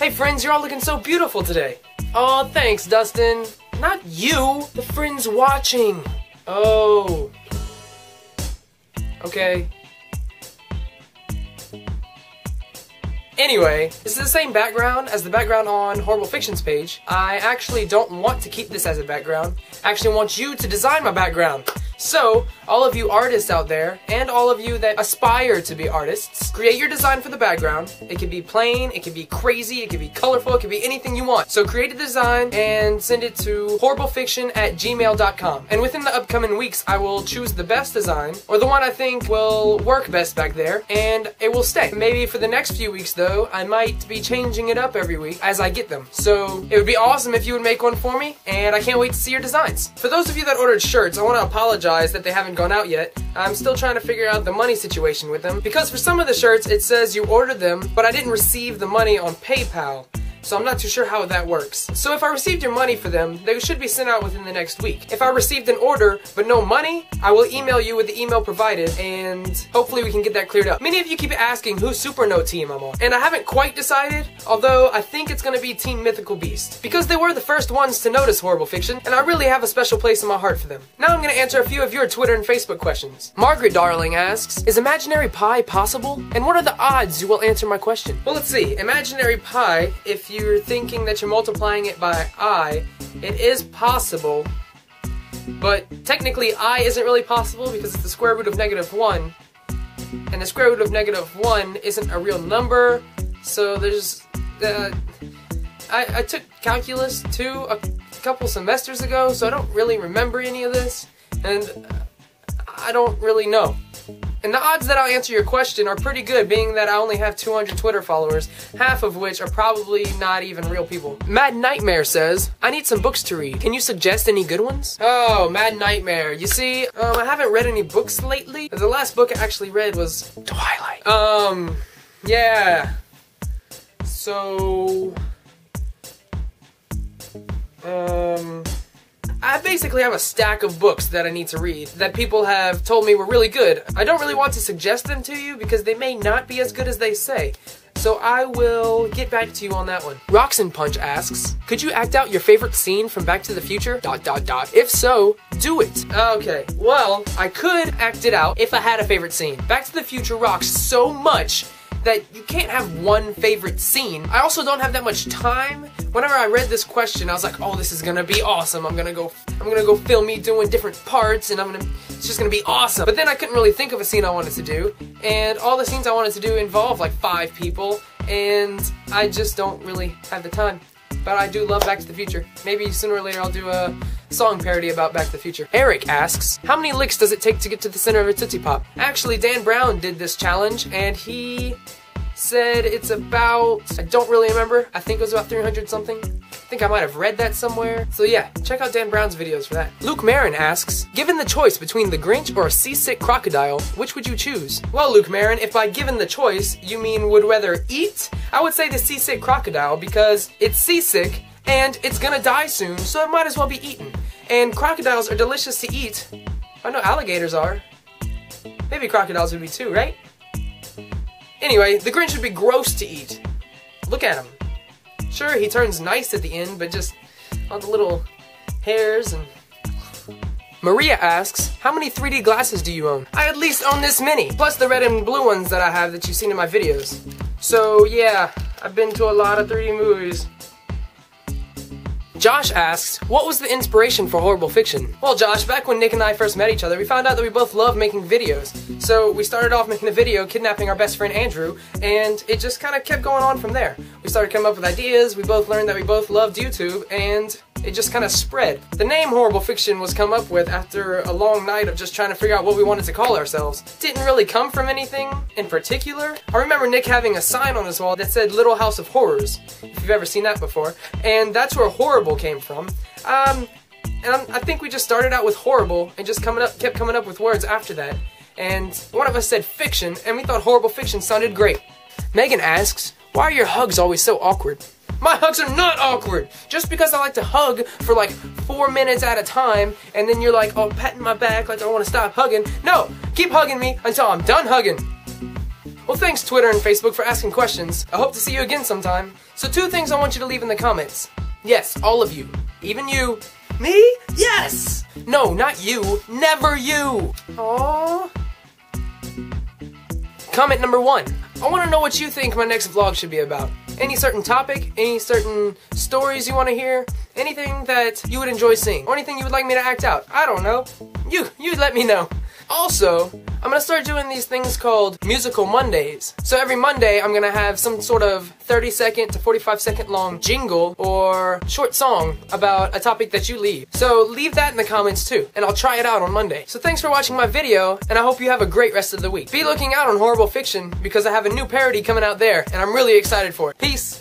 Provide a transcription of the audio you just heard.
Hey friends, you're all looking so beautiful today. Oh, thanks, Dustin. Not you, the friends watching. Oh. Okay. Anyway, this is the same background as the background on Horrible Fiction's page. I actually don't want to keep this as a background. I actually want you to design my background. So, all of you artists out there, and all of you that aspire to be artists, create your design for the background. It can be plain, it can be crazy, it can be colorful, it can be anything you want. So create a design and send it to horriblefiction@gmail.com. And within the upcoming weeks, I will choose the best design, or the one I think will work best back there, and it will stay. Maybe for the next few weeks though, I might be changing it up every week as I get them. So it would be awesome if you would make one for me, and I can't wait to see your designs. For those of you that ordered shirts, I want to apologize that they haven't gone out yet. I'm still trying to figure out the money situation with them, because for some of the shirts it says you ordered them, but I didn't receive the money on PayPal. So I'm not too sure how that works. So if I received your money for them, they should be sent out within the next week. If I received an order but no money, I will email you with the email provided, and hopefully we can get that cleared up. Many of you keep asking whose Super Note team I'm on, and I haven't quite decided, although I think it's going to be Team Mythical Beast, because they were the first ones to notice Horrible Fiction, and I really have a special place in my heart for them. Now I'm going to answer a few of your Twitter and Facebook questions. Margaret Darling asks, is imaginary pi possible? And what are the odds you will answer my question? Well, let's see. Imaginary pi, if you're thinking that you're multiplying it by I, it is possible, but technically I isn't really possible because it's the square root of -1, and the square root of -1 isn't a real number, so there's, I took calculus too a couple semesters ago, so I don't really remember any of this, and I don't really know. And the odds that I'll answer your question are pretty good, being that I only have 200 Twitter followers, half of which are probably not even real people. Mad Nightmare says, I need some books to read. Can you suggest any good ones? Oh, Mad Nightmare. You see, I haven't read any books lately. The last book I actually read was Twilight. Yeah. So, I basically have a stack of books that I need to read that people have told me were really good. I don't really want to suggest them to you because they may not be as good as they say. So I will get back to you on that one. Roxanne Punch asks, could you act out your favorite scene from Back to the Future? ... If so, do it. Okay, well, I could act it out if I had a favorite scene. Back to the Future rocks so much that you can't have one favorite scene. I also don't have that much time. Whenever I read this question, I was like, oh, this is gonna be awesome. I'm gonna go film me doing different parts, and it's just gonna be awesome. But then I couldn't really think of a scene I wanted to do, and all the scenes I wanted to do involve like 5 people, and I just don't really have the time. But I do love Back to the Future. Maybe sooner or later I'll do a song parody about Back to the Future. Eric asks, how many licks does it take to get to the center of a Tootsie Pop? Actually, Dan Brown did this challenge, and he said it's about, I don't really remember, I think it was about 300 something. I think I might have read that somewhere. So yeah, check out Dan Brown's videos for that. Luke Marin asks, given the choice between the Grinch or a seasick crocodile, which would you choose? Well, Luke Marin, if by given the choice you mean would rather eat, I would say the seasick crocodile because it's seasick and it's gonna die soon, so it might as well be eaten. And crocodiles are delicious to eat. I know alligators are. Maybe crocodiles would be too, right? Anyway, the Grinch would be gross to eat. Look at him. Sure, he turns nice at the end, but just all the little hairs and... Maria asks, how many 3D glasses do you own? I at least own this many, plus the red and blue ones that I have that you've seen in my videos. So yeah, I've been to a lot of 3D movies. Josh asks, what was the inspiration for Horrible Fiction? Well, Josh, back when Nick and I first met each other, we found out that we both love making videos. So we started off making a video kidnapping our best friend Andrew, and it just kind of kept going on from there. We started coming up with ideas, we both learned that we both loved YouTube, and it just kind of spread. The name Horrible Fiction was come up with after a long night of just trying to figure out what we wanted to call ourselves. It didn't really come from anything in particular. I remember Nick having a sign on his wall that said Little House of Horrors, if you've ever seen that before, and that's where horrible came from. And I think we just started out with horrible and just kept coming up with words after that. And one of us said fiction, and we thought Horrible Fiction sounded great. Megan asks, why are your hugs always so awkward? My hugs are not awkward! Just because I like to hug for like 4 minutes at a time, and then you're like, oh, patting my back like I want to stop hugging. No! Keep hugging me until I'm done hugging! Well, thanks Twitter and Facebook for asking questions. I hope to see you again sometime. So 2 things I want you to leave in the comments. Yes, all of you. Even you. Me? Yes! No, not you. Never you. Aww. Comment number 1. I want to know what you think my next vlog should be about. Any certain topic, any certain stories you want to hear, anything that you would enjoy seeing, or anything you would like me to act out. I don't know. You let me know. Also, I'm gonna start doing these things called Musical Mondays. So every Monday, I'm gonna have some sort of 30-second to 45-second long jingle or short song about a topic that you leave. So leave that in the comments too, and I'll try it out on Monday. So thanks for watching my video, and I hope you have a great rest of the week. Be looking out on Horrible Fiction, because I have a new parody coming out there, and I'm really excited for it. Peace!